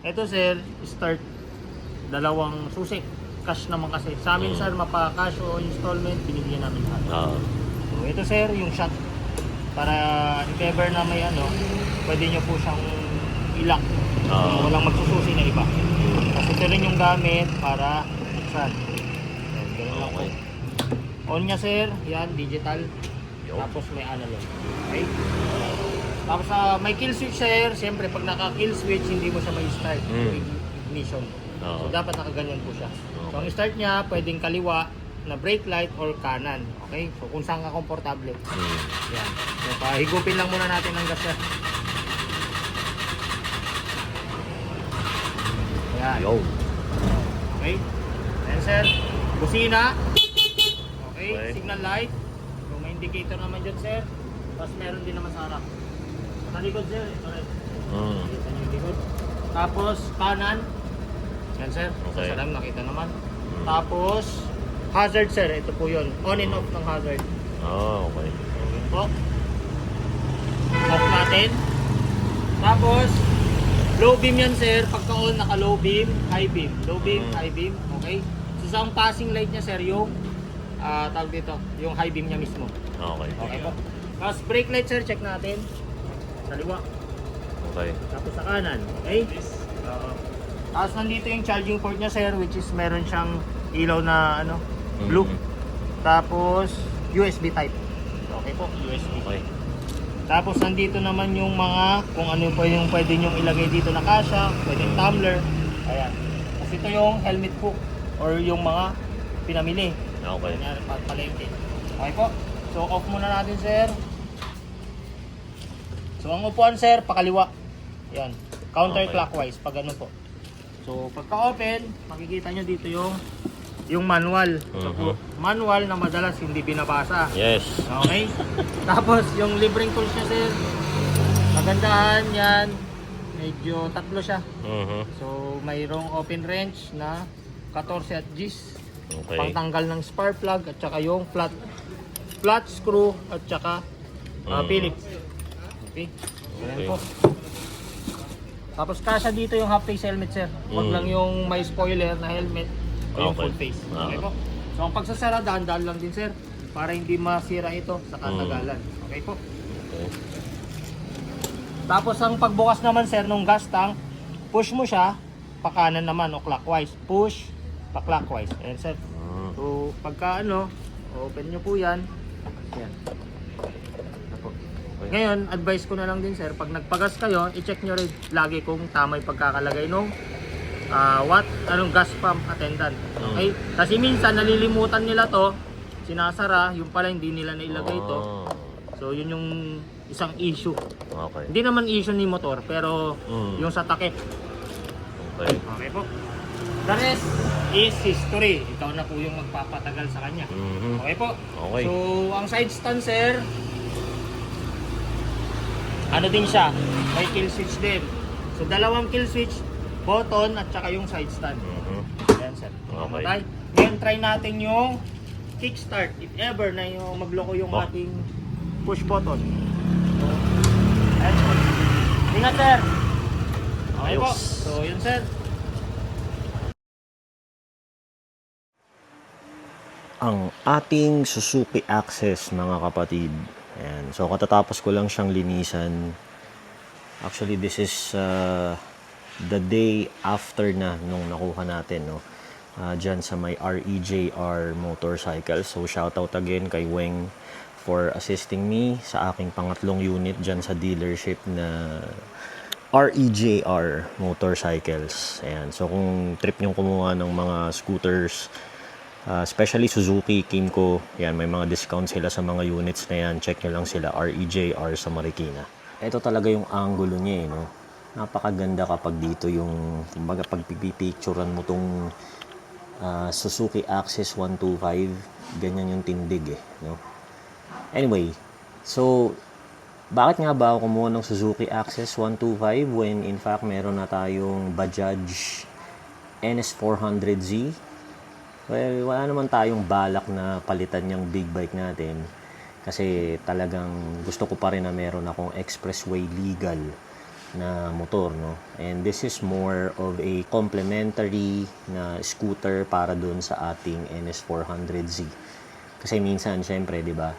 Ito sir, start dalawang susi. Cash naman kasi. Sa amin sir, mapa-cash o installment, binibigyan namin lahat. So ito sir, yung shot. Para if ever na may ano, pwede nyo po siyang ilock. Walang magsususi na iba. Kasi ito rin yung gamit para buksan. Yan, ganun lang po. On niya sir, yan, digital. Tapos may analog. Okay? Tapos may kill switch sir, siyempre pag naka-kill switch, hindi mo siya may start. Ignition. So dapat nakaganyan po siya. So ang start niya, pwedeng kaliwa na brake light or kanan. Okay? So kung saan ka komportable. Yan. So pahigupin lang muna natin ang gas sir. Yan. Okay? Ayan sir. Busina. Okay? Signal light. So may indicator naman dyan sir. Tapos meron din naman sa harap. Sa likod sir, ito rin. Sa likod. Tapos kanan. Yan sir. Okay. Sa salam nakita naman. Tapos hazard sir, ito po yun. On and off ng hazard. Okay. So yun po. Off natin. Tapos low beam yan sir. Pagka on, naka low beam, high beam. Low beam, high beam. Okay. So sa ang passing light niya sir, yung tawag dito, yung high beam niya mismo. Okay po. Tapos brake light sir, check natin. Kaliwa. Okay. Tapos sa kanan. Okay? Tapos nandito yung charging port niya sir, which is meron siyang ilaw na ano, blue. Tapos USB type. Okay po, USB. Okay. Tapos nandito naman yung mga kung ano pa yung pwede nyong ilagay dito na kasya, pwedeng tumbler. Ayan. Kasi ito yung helmet hook or yung mga pinamili. Okay. Kanya palengke. Okay po. So off muna natin sir. So ang upuan sir, pakaliwa. Yan. Counterclockwise pag ganun po. So pagka open, makikita nyo dito yung manual. So, manual na madalas hindi binabasa. Yes. Okay? Tapos yung libreng tools niya sir, magandahan yan. Medyo tatlo siya. So mayroong open wrench na 14 at G's. Okay. Pangtanggal ng spark plug at saka yung flat screw at saka Phillips. Okay? Ayan po. Tapos kasya dito yung half face helmet sir. Huwag lang yung may spoiler na helmet o yung full face. Okay po. So ang pagsasara, dahan-dahan lang din sir para hindi masira ito sa katagalan. Okay po. Okay. Tapos ang pagbukas naman sir nung gas tank, push mo siya pa kanan naman o clockwise. Push pa clockwise. Ayan sir. So pagka ano, open nyo po yan. Yan. Ngayon, advice ko na lang din sir, pag nagpagas kayo, i-check nyo rin lagi kung tama yung pagkakalagay nung anong gas pump attendant. Okay? Kasi minsan nalilimutan nila to, sinasara, yung pala hindi nila nailagay ito. So yun yung isang issue. Okay. Hindi naman issue ni motor, pero yung sa takip. Okay. Okay po. The rest is history. Ikaw na po yung magpapatagal sa kanya. Okay po. Okay. So ang side stand sir, ano din siya, may kill switch din. So dalawang kill switch, button at saka yung side stand. Ayan sir. Okay. Ngayon try natin yung kickstart. If ever na yung magloko yung ating push button. So, ayan po. Ingat sir. Okay po. So yun sir. Ang ating Suzuki Access mga kapatid. Ayan. So katatapos ko lang siyang linisan. Actually this is the day after na nung nakuha natin, no? Dyan sa may REJR motorcycle. So shoutout again kay Weng for assisting me sa aking pangatlong unit dyan sa dealership na REJR motorcycles. Ayan. So kung trip nyo kumuha ng mga scooters, especially Suzuki, Kymco, yan, may mga discount sila sa mga units na yan. Check nyo lang sila, REJR sa Marikina. Ito talaga yung angulo niya, no? Napakaganda kapag dito yung, kumbaga, pag pipicturean mo tong Suzuki Access 125, ganyan yung tindig, no? Anyway, so, bakit nga ba ako kumuha ng Suzuki Access 125 when in fact meron na tayong Bajaj NS400Z? Well, wala naman tayong balak na palitan yung big bike natin kasi talagang gusto ko pa rin na meron akong expressway legal na motor, no? And this is more of a complementary na scooter para dun sa ating NS400Z. Kasi minsan, syempre, di ba,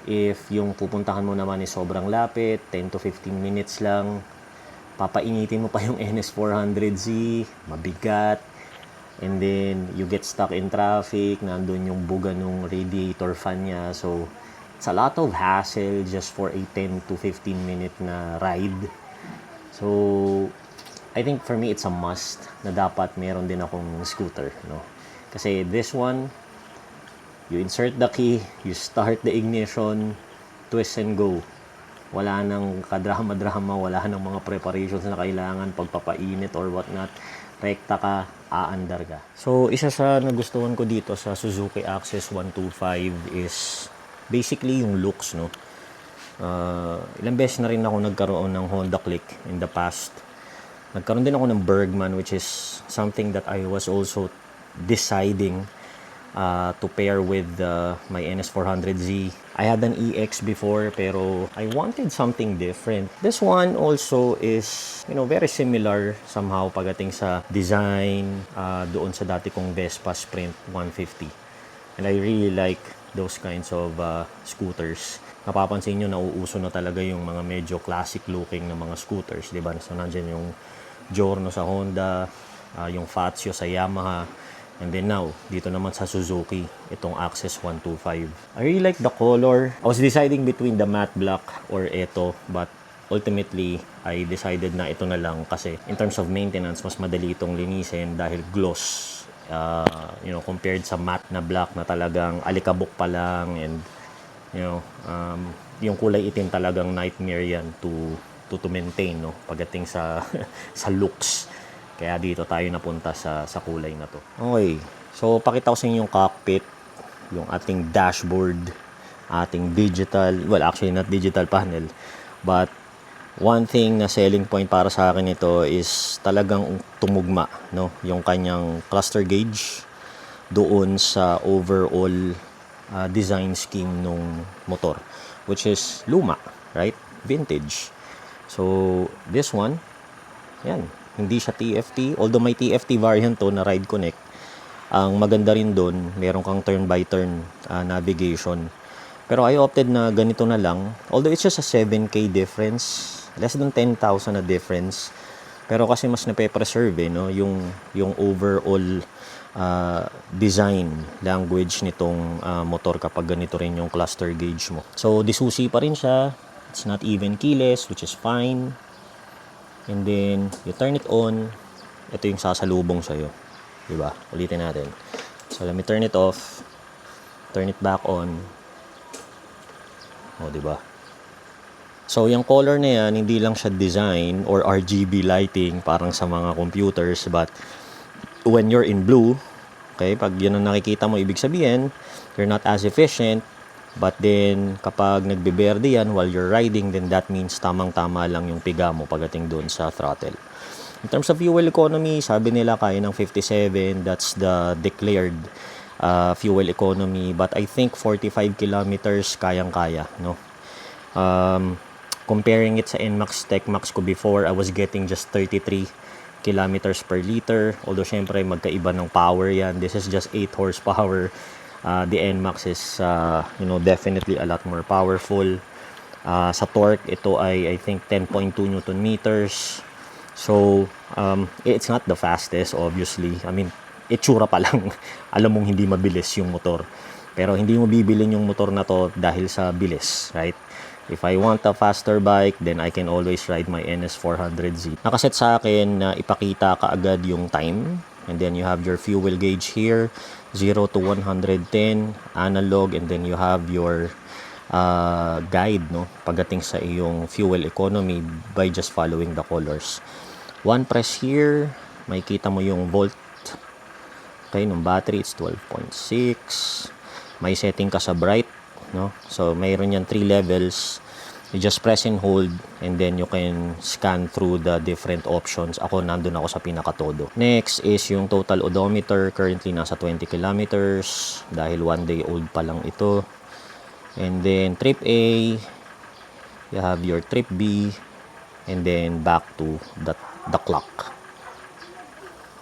if yung pupuntahan mo naman is sobrang lapit, 10 to 15 minutes lang, papainitin mo pa yung NS400Z, mabigat, and then you get stuck in traffic, nandun yung buga nung radiator fan niya. So, it's a lot of hassle just for a 10 to 15 minute na ride. So, I think for me, it's a must na dapat meron din akong scooter, no? Kasi this one, you insert the key, you start the ignition, twist and go. Wala nang kadrama-drama, wala nang mga preparations na kailangan, pagpapainit or whatnot. Rekta ka, aandar ka. So, isa sa nagustuhan ko dito sa Suzuki Access 125 is basically yung looks, no? Ilang beses na rin ako nagkaroon ng Honda Click in the past. Nagkaroon din ako ng Bergman, which is something that I was also deciding to pair with my NS400Z. I had an EX before, pero I wanted something different. This one also is, very similar somehow pagdating sa design doon sa dati kong Vespa Sprint 150. And I really like those kinds of scooters. Napapansin nyo, nauuso na talaga yung mga medyo classic looking na mga scooters, di ba? So, nandiyan yung Giorno sa Honda, yung Fazio sa Yamaha, and then now, dito naman sa Suzuki, itong Access 125. I really like the color. I was deciding between the matte black or ito, but ultimately, I decided na ito na lang kasi in terms of maintenance, mas madali itong linisin dahil gloss. Compared sa matte na black na talagang alikabok pa lang, and yung kulay itim talagang nightmare yan to maintain, no, pagdating sa sa looks. Kaya dito tayo napunta sa kulay na to. Okay, so pakita ko sa inyo yung cockpit, yung ating dashboard, ating digital, well actually not digital panel, but one thing na selling point para sa akin ito is talagang tumugma, no, yung kanyang cluster gauge doon sa overall design scheme nung motor, which is luma, right? Vintage. So, this one, yan, hindi siya TFT, although may TFT variant to na Ride Connect. Ang maganda rin doon, meron kang turn-by-turn navigation. Pero I opted na ganito na lang, although it's just a 7K difference, less than 10,000 na difference. Pero kasi mas nape-preserve, no, yung overall design language nitong motor kapag ganito rin yung cluster gauge mo. So, disusi pa rin siya. It's not even keyless, which is fine. And then, you turn it on. Ito yung sasalubong sa'yo. Diba? Ulitin natin. So, let me turn it off. Turn it back on. O, diba? So, yung color na yan, hindi lang siya design or RGB lighting parang sa mga computers, but when you're in blue, okay, pag yun ang nakikita mo, ibig sabihin, you're not as efficient, but then, kapag nagbiberde yan while you're riding, then that means tamang-tama lang yung piga mo pagdating doon sa throttle. In terms of fuel economy, sabi nila kaya ng 57, that's the declared fuel economy, but I think 45 kilometers kayang-kaya, no? Comparing it sa NMAX TechMax ko before, I was getting just 33 kilometers per liter. Although, syempre, magkaiba ng power yan. This is just 8 horsepower. The NMAX is, definitely a lot more powerful. Sa torque, ito ay, I think, 10.2 Newton meters. So, it's not the fastest, obviously. I mean, itsura pa lang. Alam mong hindi mabilis yung motor. Pero hindi mo bibilin yung motor na to dahil sa bilis, right? If I want a faster bike, then I can always ride my NS400Z. Nakaset sa akin na ipakita kaagad yung time. And then you have your fuel gauge here, 0 to 110, analog, and then you have your guide, no, pagdating sa iyong fuel economy by just following the colors. One press here, makikita mo yung volt. Okay, ng battery, it's 12.6. May setting ka sa bright, no? So, mayroon yan 3 levels. You just press and hold, and then you can scan through the different options. Ako, nandun ako sa pinakatodo. Next is yung total odometer. Currently, nasa 20 kilometers. Dahil 1 day old pa lang ito. And then, trip A. You have your trip B. and then back to the clock.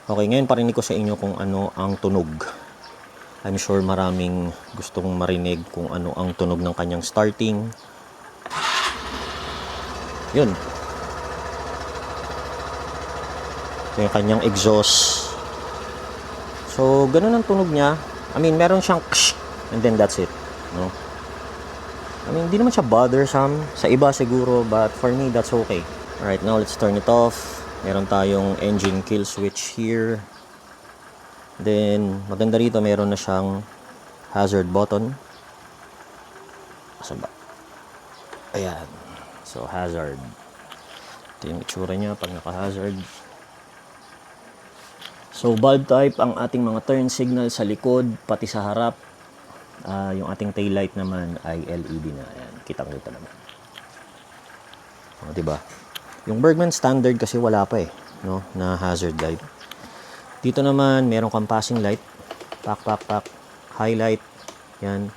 Okay, ngayon parinig ko sa inyo kung ano ang tunog. I'm sure maraming gustong marinig kung ano ang tunog ng kanyang starting. Yun. Ito yung kanyang exhaust. So, ganun ang tunog niya. I mean, meron siyang ksh, and then that's it. No? I mean, hindi naman siya bothersome. Sa iba siguro, but for me, that's okay. Alright, now let's turn it off. Meron tayong engine kill switch here. Then, maganda rito, meron na siyang hazard button. Asa ba? Ayan. So, hazard. Ito yung itsura niya pag naka-hazard. So, bulb type ang ating mga turn signal sa likod, pati sa harap. Yung ating tail light naman ay LED na. Ayan, kitang-kita naman. O, diba? Yung Bergman standard kasi wala pa no? Na hazard light. Dito naman, meron kang passing light. Pak, pak, pak. Highlight. Yan.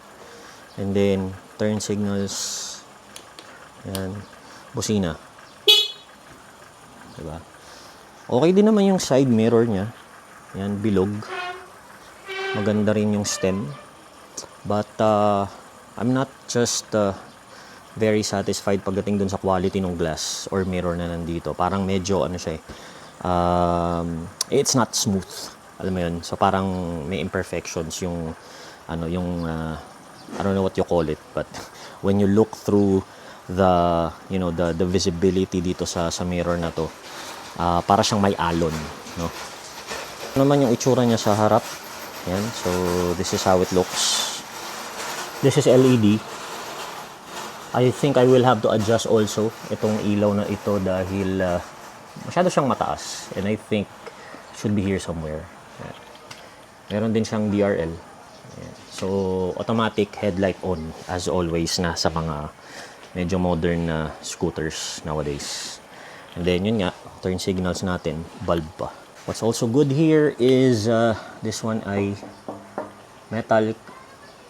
And then, turn signals. Yan. Busina. Diba? Okay din naman yung side mirror niya. Yan, bilog. Maganda rin yung stem. But, I'm not just very satisfied pagdating dun sa quality ng glass or mirror na nandito. Parang medyo, ano siya it's not smooth. Alam mo yun? So, parang may imperfections yung, I don't know what you call it, but when you look through the, the visibility dito sa mirror na to, para siyang may alon, no? Ano naman yung itsura niya sa harap. Yan. So, this is how it looks. This is LED. I think I will have to adjust also itong ilaw na ito dahil masyado siyang mataas. And I think should be here somewhere. Yan. Meron din siyang DRL. Yan. So, automatic headlight on as always na sa mga medyo modern na scooters nowadays. And then, yun nga, turn signals natin, bulb pa. What's also good here is this one ay metal.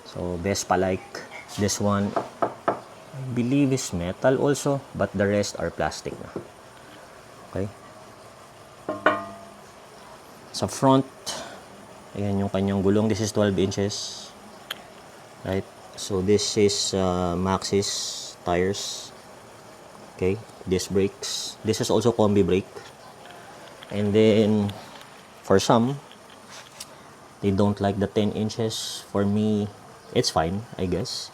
So, Vespa-like. This one, I believe is metal also, but the rest are plastic na. Okay? Sa front, ayan yung kanyang gulong. This is 12 inches. Right? So, this is Maxxis tires. Okay? Disc brakes. This is also combi brake. And then, for some, they don't like the 10 inches. For me, it's fine, I guess.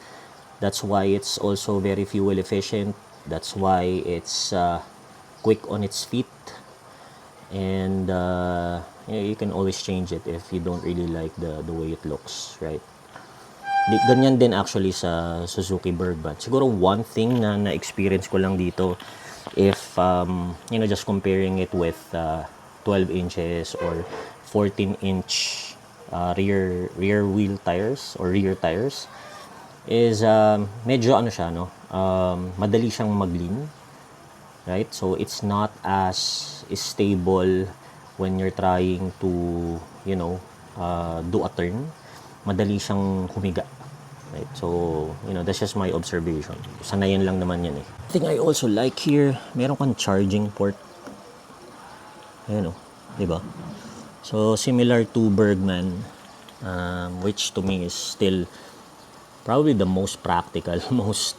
That's why it's also very fuel efficient. That's why it's quick on its feet. And you can always change it if you don't really like the way it looks, right? Ganyan din actually sa Suzuki Bergman. Siguro one thing na na-experience ko lang dito, if just comparing it with 12 inches or 14-inch rear wheel tires or rear tires, is medyo siya, no? Madali siyang mag-lean, right? So it's not as stable when you're trying to do a turn. Madali siyang humiga, right? So that's just my observation. Sanayan lang naman yan I think I also like here, meron kang charging port. Ayan diba? So similar to Bergman, which to me is still probably the most practical, most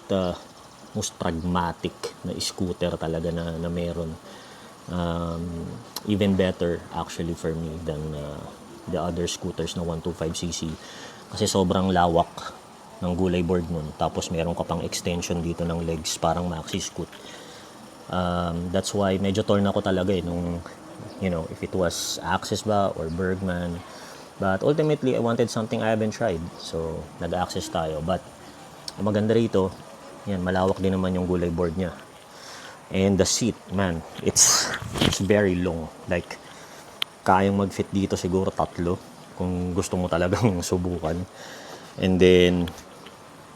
pragmatic na scooter talaga na meron. Even better actually for me than the other scooters na 125cc, kasi sobrang lawak ng gulay board nun, tapos meron ka pang extension dito ng legs, parang maxi scoot. That's why medyo torn ako talaga nung if it was Axis ba or Bergman. But ultimately, I wanted something I haven't tried. So, nag-access tayo. But, ang maganda rito, yan, malawak din naman yung gulay board niya. And the seat, man, it's very long. Like, kayang mag-fit dito siguro 3 kung gusto mo talagang subukan. And then,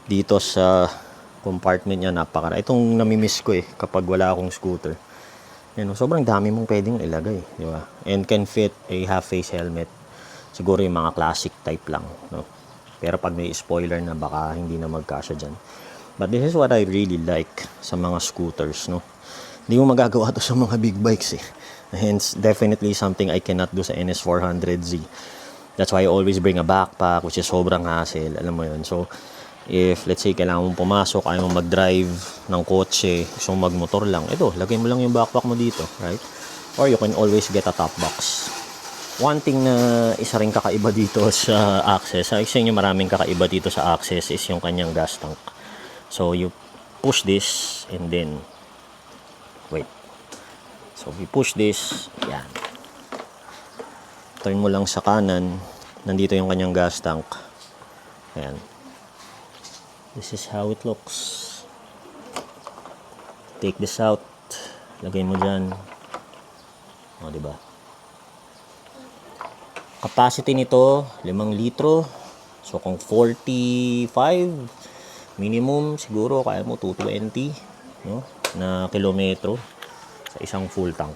dito sa compartment niya, itong namimiss ko kapag wala akong scooter. Sobrang dami mong pwedeng ilagay, di ba? And can fit a half-face helmet. Siguro yung mga classic type lang, no? Pero pag may spoiler na, baka hindi na magkasya dyan. But this is what I really like sa mga scooters, no? Hindi mo magagawa to sa mga big bikes eh. Hence, definitely something I cannot do sa NS400Z. That's why I always bring a backpack, which is sobrang hassle. Alam mo yun. So, if let's say kailangan mong pumasok, ayaw mong mag-drive ng kotse, gusto mong magmotor lang, ito, lagay mo lang yung backpack mo dito, right? Or you can always get a top box. One thing na isa rin kakaiba dito sa Access, sa inyo maraming kakaiba dito sa Access is yung kanyang gas tank. So, you push this and then, wait. So, you push this, yan. Turn mo lang sa kanan, nandito yung kanyang gas tank. Ayan. This is how it looks. Take this out. Lagay mo dyan. O, diba? Capacity nito, 5 litro. So, kung 45 minimum, siguro, kaya mo 220 no? Na kilometro sa isang full tank.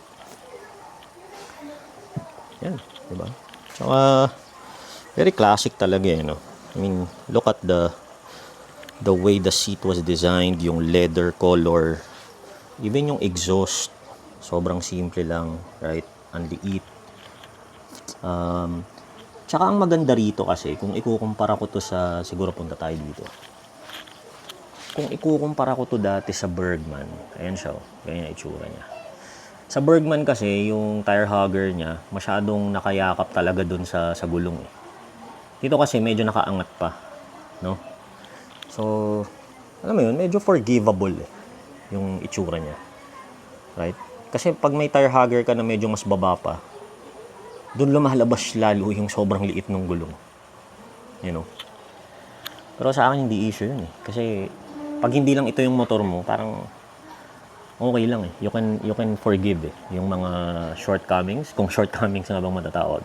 Yan, diba? Saka, very classic talaga eh, no? I mean, look at the way the seat was designed, yung leather color, even yung exhaust, sobrang simple lang, right? Ang liit. Tsaka ang maganda rito kasi, kung ikukumpara ko to sa, siguro punta tayo dito. Kung ikukumpara ko to dati sa Bergman, ayan siya, ganyan ang itsura niya. Sa Bergman kasi, yung tire hugger niya, masyadong nakayakap talaga dun sa gulong eh. Dito kasi medyo nakaangat pa, no? So, alam mo yun, medyo forgivable eh, yung itsura niya. Right? Kasi pag may tire hugger ka na medyo mas baba pa, doon lumalabas lalo yung sobrang liit ng gulong. You know? Pero sa akin hindi issue yun eh. Kasi pag hindi lang ito yung motor mo, parang okay lang eh. You can forgive eh, yung mga shortcomings, kung shortcomings nga bang matatawag.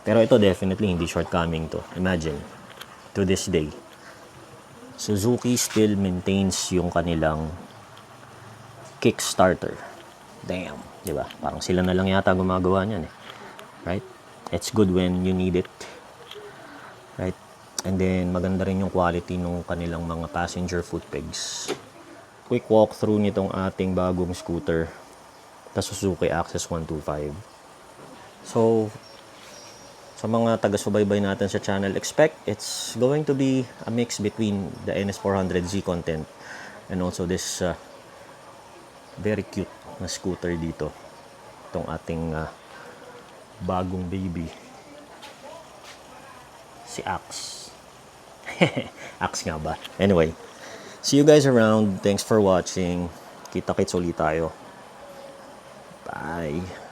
Pero ito definitely hindi shortcoming to. Imagine, to this day, Suzuki still maintains yung kanilang Kickstarter. Damn, di ba? Parang sila na lang yata gumagawa niyan eh. Right? It's good when you need it. Right? And then, maganda rin yung quality ng kanilang mga passenger foot pegs. Quick walkthrough nitong ating bagong scooter, the Suzuki Access 125. So, sa mga taga-subaybay natin sa channel, expect it's going to be a mix between the NS400Z content and also this very cute na scooter dito. Itong ating bagong baby. Si Axe. Axe nga ba? Anyway, see you guys around. Thanks for watching. Kita-kits ulit tayo. Bye.